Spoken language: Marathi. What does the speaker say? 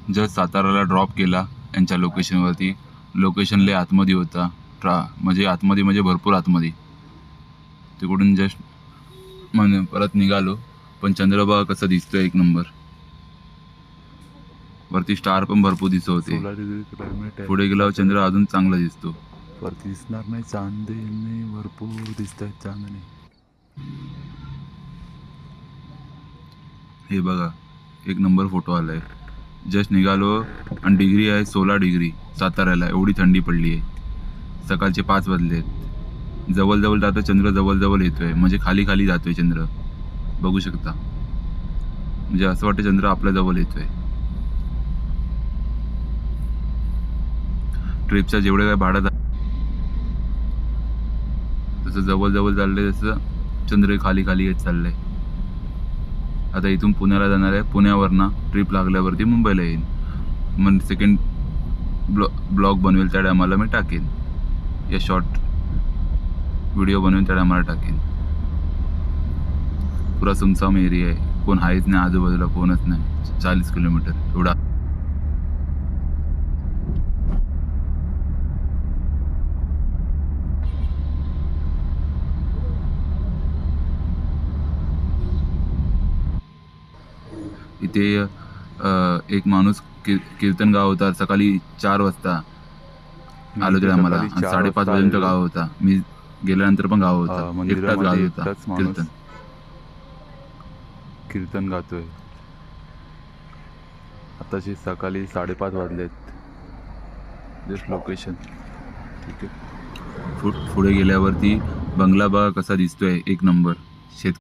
जस्ट साताराला ड्रॉप केला यांच्या लोकेशनवरती. लोकेशन लय आतमध्ये होता, म्हणजे आतमध्ये म्हणजे भरपूर आतमध्ये. तिकडून जस्ट परत निघालो. पण चंद्रभागा कसा दिसतोय एक नंबर. वरती स्टार पण भरपूर दिसत होते. 16 डिग्री क्लायमेट आहे. पुढे गेल्यावर चंद्र अजून चांगला दिसतो. वरती दिसणार नाही, चांदणे भरपूर दिसत आहेत. चांदणे हे बघा, एक नंबर फोटो आलाय. जस्ट निघालो आणि डिग्री आहे 16 डिग्री साताऱ्याला. एवढी थंडी पडली आहे. सकाळचे 5 वाजले आहेत. जवळ जातो चंद्र, जवळ येतोय, म्हणजे खाली जातोय चंद्र. बघू शकता, म्हणजे असं वाटतं चंद्र आपल्या जवळ येतोय. ट्रिपच्या जेवढे काय भाडं तसं जवळ चाललंय, तसं चंद्र खाली येत चाललंय. आता इथून पुण्याला जाणार आहे. पुण्यावरनं ट्रिप लागल्यावरती मुंबईला येईन. मग सेकंड ब्लॉग बनवेल त्या टायमाला मी टाकेन, या शॉर्ट व्हिडिओ बनवेल त्या टायमाला टाकेन. पुरा सुमसाम एरिया आहे, कोण आहेच नाही आजूबाजूला, कोणच नाही. 40 किलोमीटर एवढा. इथे एक माणूस कीर्तन गाव होता. सकाळी 4 वाजता आलो तरी आम्हाला, 5:30 वाजेपर्यंत गाव होता. मी गेल्यानंतर पण गाव होता, एकटाच गाव होता. कीर्तन गातोय. आताची सकाळी 5:30 वाजलेत. Just location. ठीक आहे. पुढे गेल्यावरती बंगला बघा कसा दिसतोय, एक नंबर.